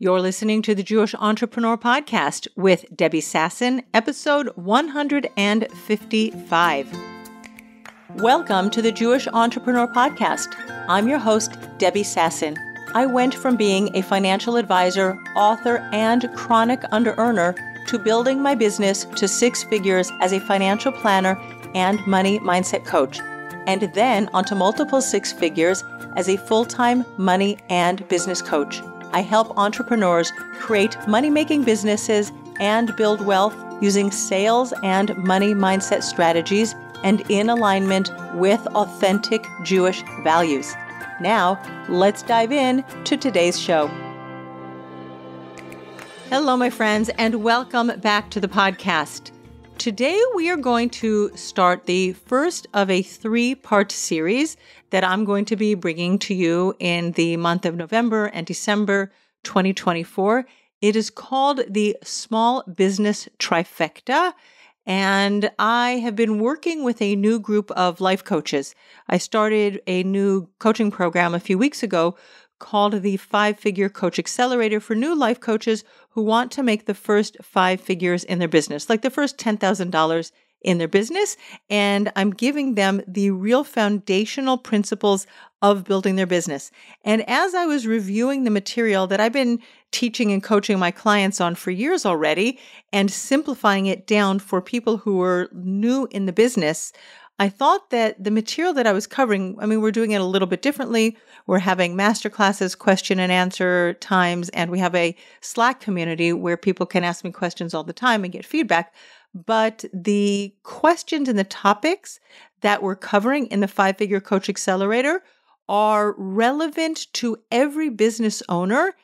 You're listening to the Jewish Entrepreneur Podcast with Debbie Sasson, episode 155. Welcome to the Jewish Entrepreneur Podcast. I'm your host, Debbie Sasson. I went from being a financial advisor, author, and chronic under-earner to building my business to six figures as a financial planner and money mindset coach, and then onto multiple six figures as a full-time money and business coach. I help entrepreneurs create money-making businesses and build wealth using sales and money mindset strategies and in alignment with authentic Jewish values. Now, let's dive in to today's show. Hello, my friends, and welcome back to the podcast. Today, we are going to start the first of a three-part series that I'm going to be bringing to you in the month of November and December 2024. It is called the Small Business Trifecta, and I have been working with a new group of life coaches. I started a new coaching program a few weeks ago called the 5-Figure Coach Accelerator for new life coaches who want to make the first 5 figures in their business, like the first $10,000 in their business. And I'm giving them the real foundational principles of building their business. And as I was reviewing the material that I've been teaching and coaching my clients on for years already and simplifying it down for people who are new in the business, I thought that the material that I was covering, we're doing it a little bit differently. We're having masterclasses, question and answer times, and we have a Slack community where people can ask me questions all the time and get feedback. But the questions and the topics that we're covering in the 5-Figure Coach Accelerator are relevant to every business owner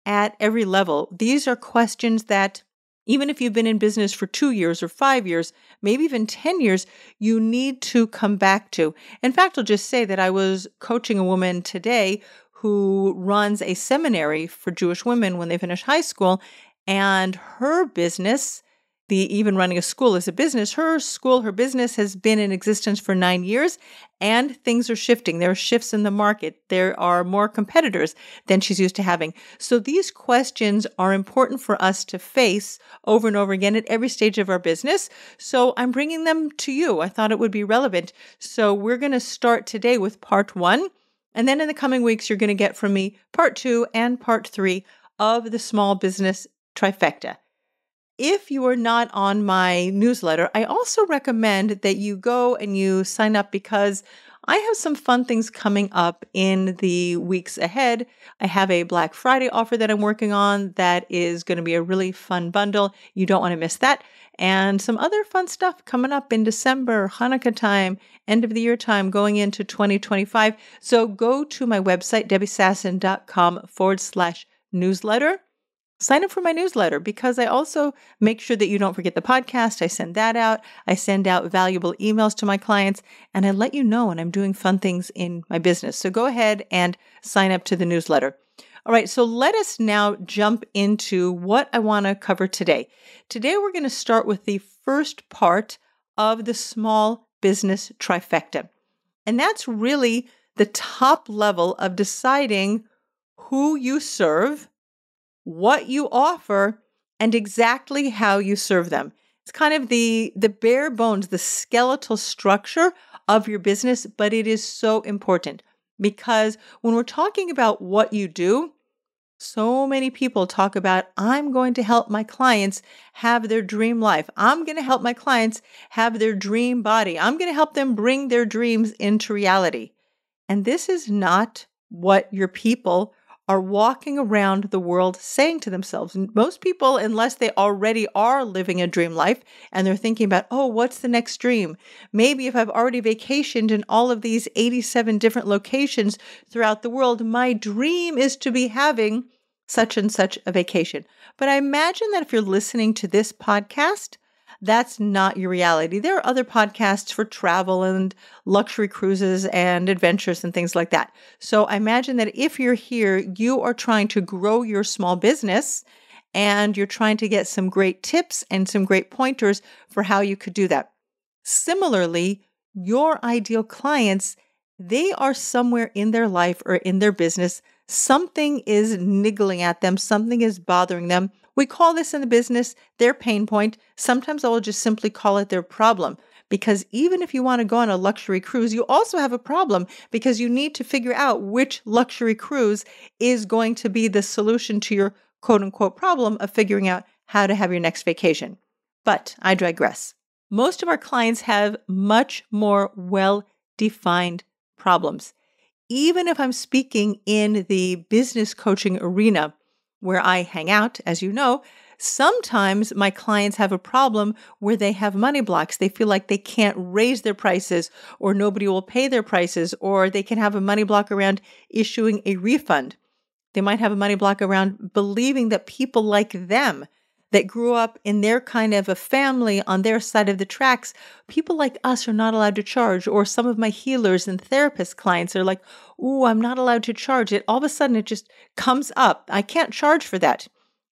at every level. These are questions that even if you've been in business for 2 years or 5 years, maybe even 10 years, you need to come back to. In fact, I'll just say that I was coaching a woman today who runs a seminary for Jewish women when they finish high school, and her business, even running a school is a business. Her business has been in existence for 9 years, and things are shifting. There are shifts in the market. There are more competitors than she's used to having. So these questions are important for us to face over and over again at every stage of our business. So I'm bringing them to you. I thought it would be relevant. So we're going to start today with part 1. And then in the coming weeks, you're going to get from me part 2 and part 3 of the Small Business Trifecta. If you are not on my newsletter, I also recommend that you go and you sign up because I have some fun things coming up in the weeks ahead. I have a Black Friday offer that I'm working on that is going to be a really fun bundle. You don't want to miss that. And some other fun stuff coming up in December, Hanukkah time, end of the year time, going into 2025. So go to my website, debbiesasson.com/newsletter. Sign up for my newsletter because I also make sure that you don't forget the podcast. I send that out. I send out valuable emails to my clients, and I let you know when I'm doing fun things in my business. So go ahead and sign up to the newsletter. All right, so let us now jump into what I want to cover today. Today, we're going to start with the first part of the Small Business Trifecta. And that's really the top level of deciding who you serve, what you offer, and exactly how you serve them. It's kind of the bare bones, the skeletal structure of your business, but it is so important because when we're talking about what you do, so many people talk about, I'm going to help my clients have their dream life. I'm going to help my clients have their dream body. I'm going to help them bring their dreams into reality. And this is not what your people are walking around the world saying to themselves. Most people, unless they already are living a dream life and they're thinking about, oh, what's the next dream? Maybe if I've already vacationed in all of these 87 different locations throughout the world, my dream is to be having such and such a vacation. But I imagine that if you're listening to this podcast, that's not your reality. There are other podcasts for travel and luxury cruises and adventures and things like that. So I imagine that if you're here, you are trying to grow your small business and you're trying to get some great tips and some great pointers for how you could do that. Similarly, your ideal clients, they are somewhere in their life or in their business Something is niggling at them. Something is bothering them. We call this in the business their pain point. Sometimes I will just simply call it their problem. Because even if you want to go on a luxury cruise, you also have a problem because you need to figure out which luxury cruise is going to be the solution to your quote unquote problem of figuring out how to have your next vacation. But I digress. Most of our clients have much more well-defined problems. Even if I'm speaking in the business coaching arena where I hang out, as you know, sometimes my clients have a problem where they have money blocks. They feel like they can't raise their prices, or nobody will pay their prices, or they can have a money block around issuing a refund. They might have a money block around believing that people like them that grew up in their kind of a family on their side of the tracks, people like us are not allowed to charge. Or some of my healers and therapist clients are like, ooh, I'm not allowed to charge it. All of a sudden it just comes up. I can't charge for that.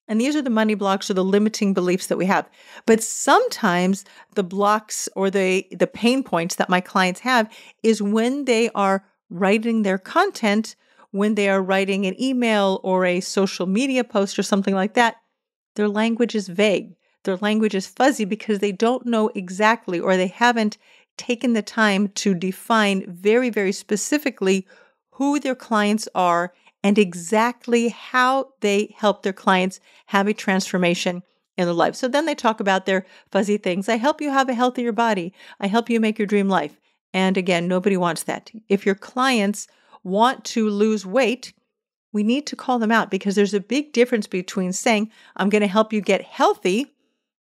And these are the money blocks or the limiting beliefs that we have. But sometimes the blocks or the pain points that my clients have is when they are writing their content, when they are writing an email or a social media post or something like that. Their language is vague. Their language is fuzzy because they don't know exactly, or they haven't taken the time to define very, very specifically who their clients are and exactly how they help their clients have a transformation in their life. So then they talk about their fuzzy things. I help you have a healthier body. I help you make your dream life. And again, nobody wants that. If your clients want to lose weight, we need to call them out because there's a big difference between saying, I'm going to help you get healthy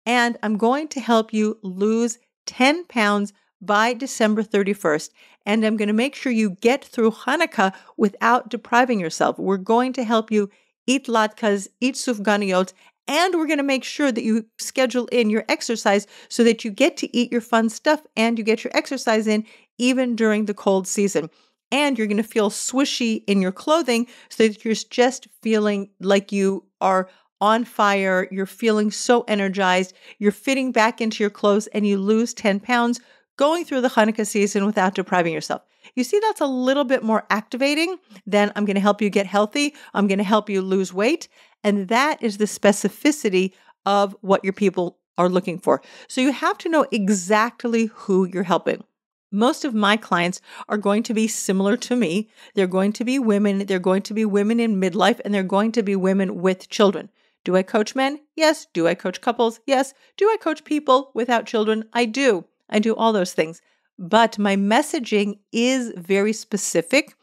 and I'm going to help you lose 10 pounds by December 31st. And I'm going to make sure you get through Hanukkah without depriving yourself. We're going to help you eat latkes, eat sufganiyot, and we're going to make sure that you schedule in your exercise so that you get to eat your fun stuff and you get your exercise in even during the cold season. And you're going to feel swishy in your clothing so that you're just feeling like you are on fire. You're feeling so energized. You're fitting back into your clothes and you lose 10 pounds going through the Hanukkah season without depriving yourself. You see, that's a little bit more activating than I'm going to help you get healthy. I'm going to help you lose weight. And that is the specificity of what your people are looking for. So you have to know exactly who you're helping. Most of my clients are going to be similar to me. They're going to be women. They're going to be women in midlife, and they're going to be women with children. Do I coach men? Yes. Do I coach couples? Yes. Do I coach people without children? I do. I do all those things. But my messaging is very specific.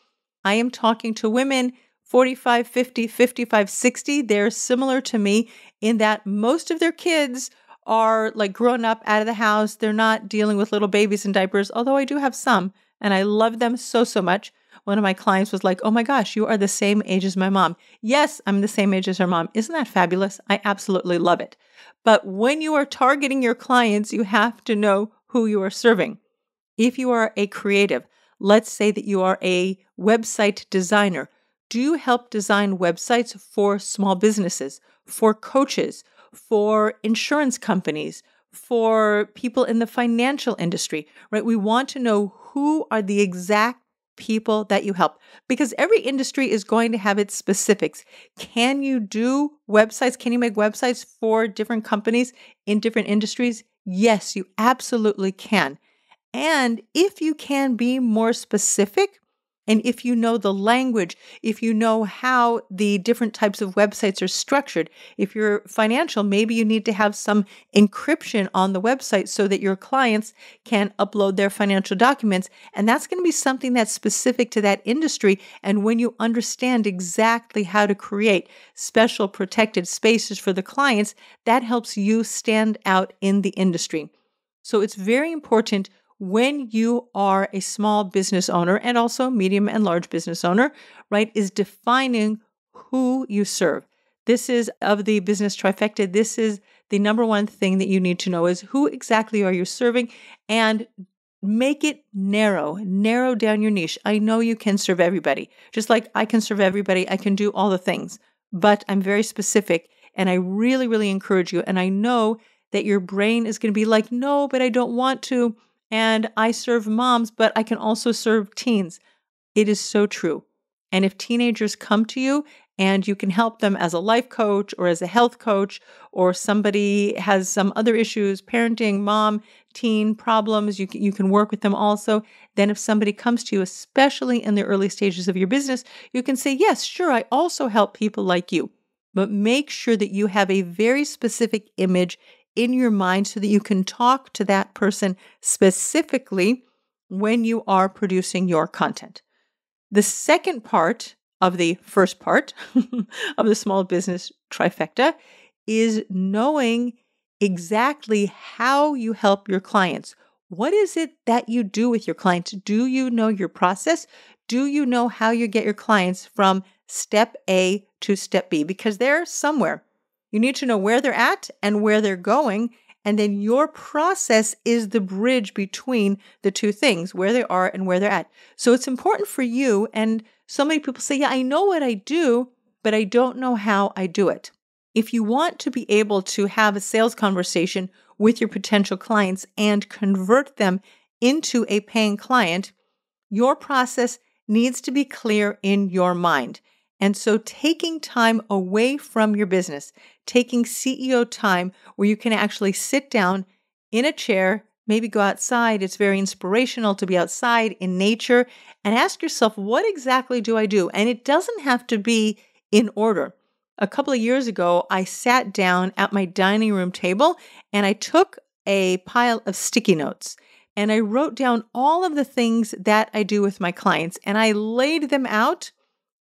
I am talking to women 45, 50, 55, 60. They're similar to me in that most of their kids are like grown up out of the house. They're not dealing with little babies in diapers, although I do have some, and I love them so, so much. One of my clients was like, oh my gosh, you are the same age as my mom. Yes, I'm the same age as her mom. Isn't that fabulous? I absolutely love it. But when you are targeting your clients, you have to know who you are serving. If you are a creative, let's say that you are a website designer. Do you help design websites for small businesses, for coaches, for insurance companies, for people in the financial industry, right? We want to know who are the exact people that you help because every industry is going to have its specifics. Can you do websites? Can you make websites for different companies in different industries? Yes, you absolutely can. And if you can be more specific, and if you know the language, if you know how the different types of websites are structured, if you're financial, maybe you need to have some encryption on the website so that your clients can upload their financial documents. And that's going to be something that's specific to that industry. And when you understand exactly how to create special protected spaces for the clients, that helps you stand out in the industry. So it's very important when you are a small business owner and also medium and large business owner, right, is defining who you serve. This is of the business trifecta. This is the number one thing that you need to know is who exactly are you serving and make it narrow down your niche. I know you can serve everybody. Just like I can serve everybody, I can do all the things, but I'm very specific and I really, really encourage you. And I know that your brain is going to be like, no, but I don't want to. And I serve moms, but I can also serve teens. It is so true. And if teenagers come to you and you can help them as a life coach or as a health coach, or somebody has some other issues, parenting, mom, teen problems, you can work with them also. Then if somebody comes to you, especially in the early stages of your business, you can say, yes, sure, I also help people like you. But make sure that you have a very specific image in your mind so that you can talk to that person specifically when you are producing your content. The second part of the first part of the small business trifecta is knowing exactly how you help your clients. What is it that you do with your clients? Do you know your process? Do you know how you get your clients from step A to step B? Because they're somewhere. You need to know where they're at and where they're going. And then your process is the bridge between the two things, where they are and where they're at. So it's important for you. And so many people say, yeah, I know what I do, but I don't know how I do it. If you want to be able to have a sales conversation with your potential clients and convert them into a paying client, your process needs to be clear in your mind. And so taking time away from your business, taking CEO time where you can actually sit down in a chair, maybe go outside. It's very inspirational to be outside in nature and ask yourself, what exactly do I do? And it doesn't have to be in order. A couple of years ago, I sat down at my dining room table and I took a pile of sticky notes and I wrote down all of the things that I do with my clients and I laid them out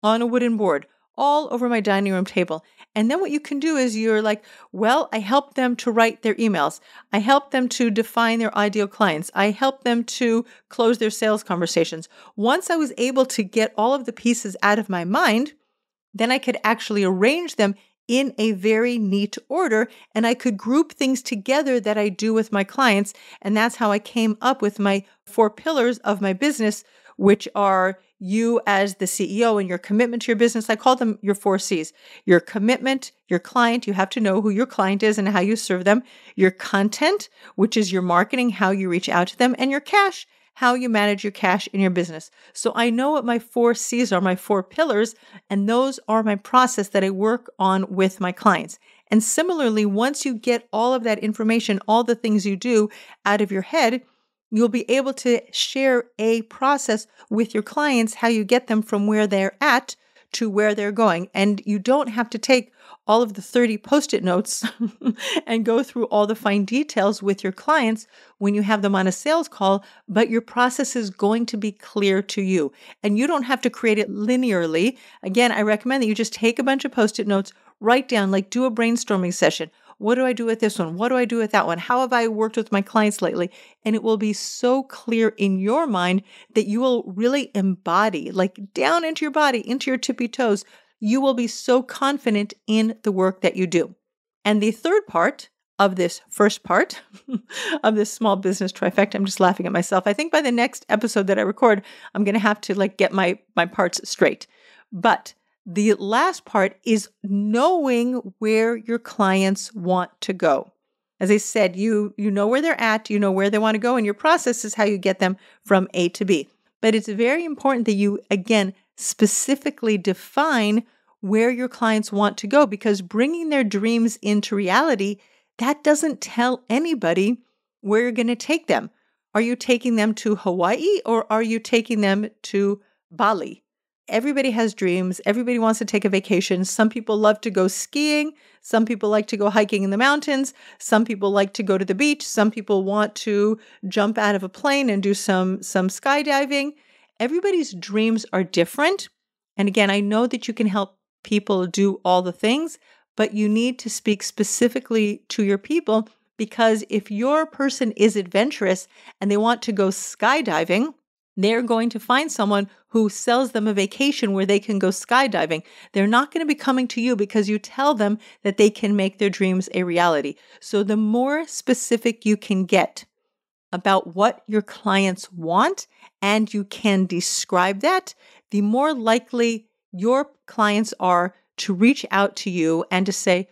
on a wooden board all over my dining room table. And then what you can do is you're like, well, I help them to write their emails. I help them to define their ideal clients. I help them to close their sales conversations. Once I was able to get all of the pieces out of my mind, then I could actually arrange them in a very neat order, and I could group things together that I do with my clients. And that's how I came up with my 4 pillars of my business, which are you as the CEO and your commitment to your business. I call them your 4 C's. Your commitment, your client, you have to know who your client is and how you serve them. Your content, which is your marketing, how you reach out to them, and your cash, how you manage your cash in your business. So I know what my 4 C's are, my 4 pillars, and those are my process that I work on with my clients. And similarly, once you get all of that information, all the things you do out of your head, you'll be able to share a process with your clients, how you get them from where they're at to where they're going. And you don't have to take all of the 30 Post-it notes and go through all the fine details with your clients when you have them on a sales call, but your process is going to be clear to you. And you don't have to create it linearly. Again, I recommend that you just take a bunch of Post-it notes, write down, like do a brainstorming session. What do I do with this one? What do I do with that one? How have I worked with my clients lately? And it will be so clear in your mind that you will really embody, like down into your body, into your tippy toes. You will be so confident in the work that you do. And the third part of this first part of this small business trifecta, I'm just laughing at myself. I think by the next episode that I record, I'm going to have to get my parts straight. But the last part is knowing where your clients want to go. As I said, you know where they're at, you know where they want to go, and your process is how you get them from A to B. But it's very important that you, again, specifically define where your clients want to go, because bringing their dreams into reality, that doesn't tell anybody where you're going to take them. Are you taking them to Hawaii or are you taking them to Bali? Everybody has dreams. Everybody wants to take a vacation. Some people love to go skiing. Some people like to go hiking in the mountains. Some people like to go to the beach. Some people want to jump out of a plane and do some skydiving. Everybody's dreams are different. And again, I know that you can help people do all the things, but you need to speak specifically to your people, because if your person is adventurous and they want to go skydiving, they're going to find someone who sells them a vacation where they can go skydiving. They're not going to be coming to you because you tell them that they can make their dreams a reality. So the more specific you can get about what your clients want and you can describe that, the more likely your clients are to reach out to you and to say,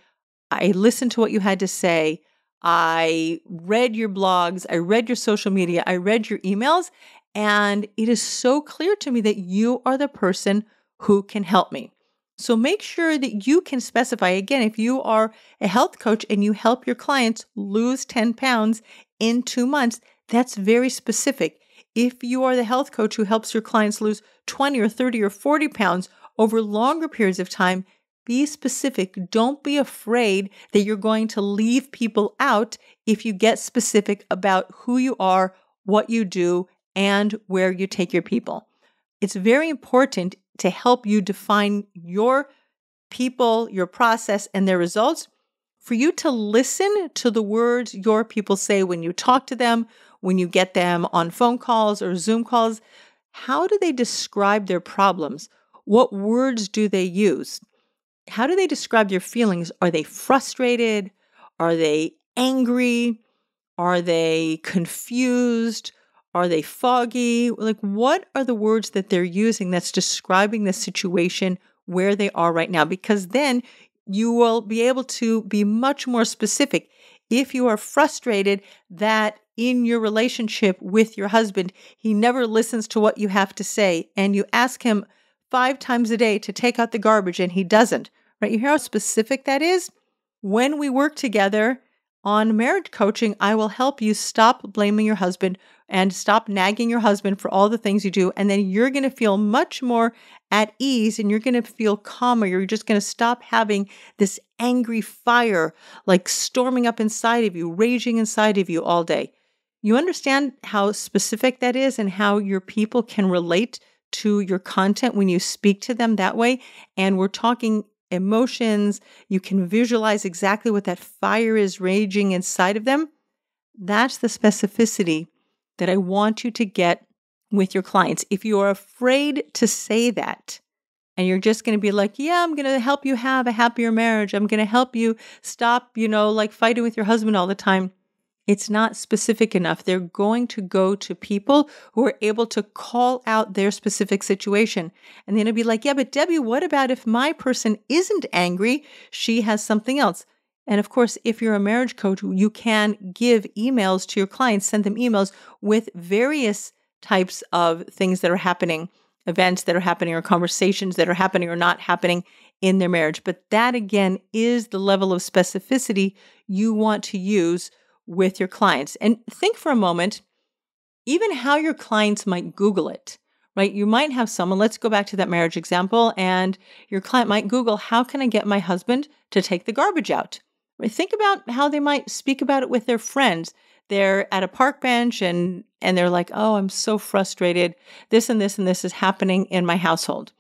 I listened to what you had to say. I read your blogs. I read your social media. I read your emails. And it is so clear to me that you are the person who can help me. So make sure that you can specify, again, if you are a health coach and you help your clients lose 10 pounds in 2 months, that's very specific. If you are the health coach who helps your clients lose 20 or 30 or 40 pounds over longer periods of time, be specific. Don't be afraid that you're going to leave people out if you get specific about who you are, what you do, and where you take your people. It's very important to help you define your people, your process, and their results, for you to listen to the words your people say when you talk to them, when you get them on phone calls or Zoom calls. How do they describe their problems? What words do they use? How do they describe their feelings? Are they frustrated? Are they angry? Are they confused? Are they foggy? Like, what are the words that they're using that's describing the situation where they are right now? Because then you will be able to be much more specific. If you are frustrated that in your relationship with your husband, he never listens to what you have to say, and you ask him 5 times a day to take out the garbage and he doesn't, right? You hear how specific that is? When we work together on marriage coaching, I will help you stop blaming your husband and stop nagging your husband for all the things you do. And then you're going to feel much more at ease and you're going to feel calmer. You're just going to stop having this angry fire like storming up inside of you, raging inside of you all day. You understand how specific that is and how your people can relate to your content when you speak to them that way. And we're talking emotions. You can visualize exactly what that fire is raging inside of them. That's the specificity that I want you to get with your clients. If you are afraid to say that, and you're just going to be like, yeah, I'm going to help you have a happier marriage. I'm going to help you stop, like fighting with your husband all the time. It's not specific enough. They're going to go to people who are able to call out their specific situation. And then it'll be like, yeah, but Debbie, what about if my person isn't angry? She has something else. And of course, if you're a marriage coach, you can give emails to your clients, send them emails with various types of things that are happening, events that are happening or conversations that are happening or not happening in their marriage. But that, again, is the level of specificity you want to use with your clients. And think for a moment, even how your clients might Google it, right? You might have someone, let's go back to that marriage example, and your client might Google, how can I get my husband to take the garbage out? Right? Think about how they might speak about it with their friends. They're at a park bench and they're like, oh, I'm so frustrated. This and this and this is happening in my household.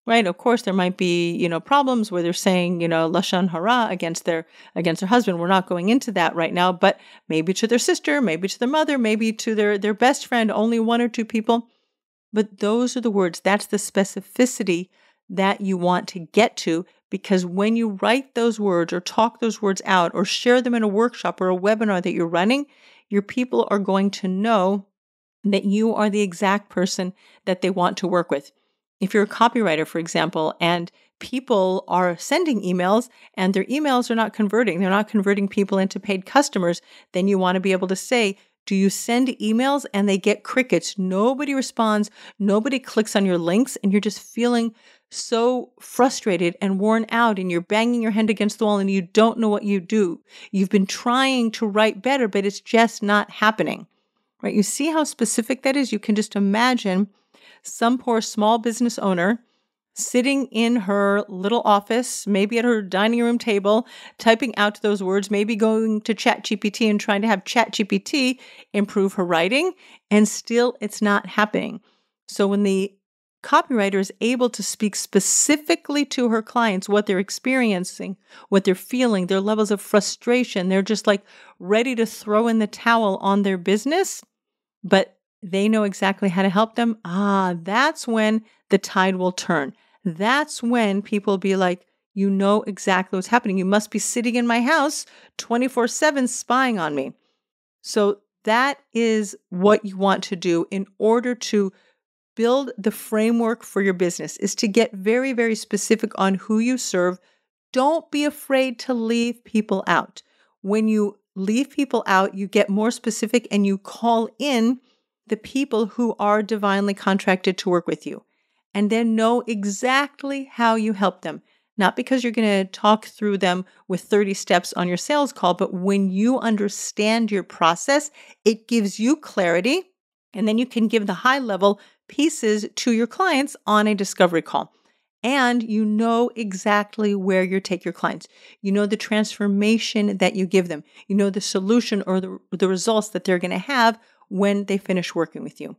Right. Of course, there might be, problems where they're saying, lashon hara against their husband. We're not going into that right now, but maybe to their sister, maybe to their mother, maybe to their best friend, only 1 or 2 people. But those are the words. That's the specificity that you want to get to, because when you write those words or talk those words out or share them in a workshop or a webinar that you're running, your people are going to know that you are the exact person that they want to work with. If you're a copywriter, for example, and people are sending emails and their emails are not converting, they're not converting people into paid customers, then you want to be able to say, do you send emails and they get crickets? Nobody responds, nobody clicks on your links, and you're just feeling so frustrated and worn out and you're banging your head against the wall and you don't know what you do. You've been trying to write better, but it's just not happening, right? You see how specific that is? You can just imagine some poor small business owner sitting in her little office, maybe at her dining room table, typing out those words, maybe going to ChatGPT and trying to have ChatGPT improve her writing, and still it's not happening. So when the copywriter is able to speak specifically to her clients, what they're experiencing, what they're feeling, their levels of frustration, they're just like ready to throw in the towel on their business, but they know exactly how to help them. That's when the tide will turn. That's when people will be like, you know exactly what's happening. You must be sitting in my house 24/7 spying on me. So that is what you want to do in order to build the framework for your business, is to get very, very specific on who you serve. Don't be afraid to leave people out. When you leave people out, you get more specific and you call in the people who are divinely contracted to work with you. and then know exactly how you help them. Not because you're going to talk through them with 30 steps on your sales call, but when you understand your process, it gives you clarity, and then you can give the high-level pieces to your clients on a discovery call. And you know exactly where you take your clients. You know the transformation that you give them. You know the solution or the results that they're going to have when they finish working with you.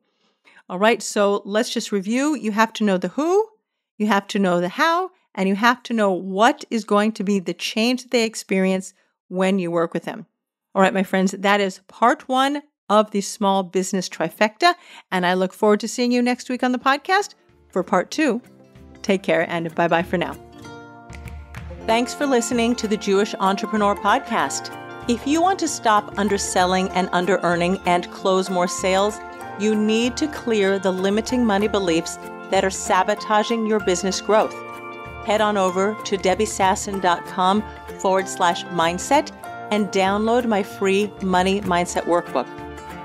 All right, so let's just review. You have to know the who, you have to know the how, and you have to know what is going to be the change that they experience when you work with them. All right, my friends, that is part 1 of the Small Business Trifecta, and I look forward to seeing you next week on the podcast for part 2. Take care, and bye-bye for now. Thanks for listening to the Jewish Entrepreneur Podcast. If you want to stop underselling and under-earning and close more sales, you need to clear the limiting money beliefs that are sabotaging your business growth. Head on over to debbiesasson.com/mindset and download my free Money Mindset Workbook.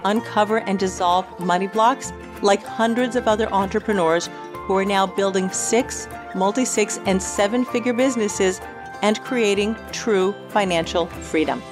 Uncover and dissolve money blocks like hundreds of other entrepreneurs who are now building 6, multi-6, and 7-figure businesses and creating true financial freedom.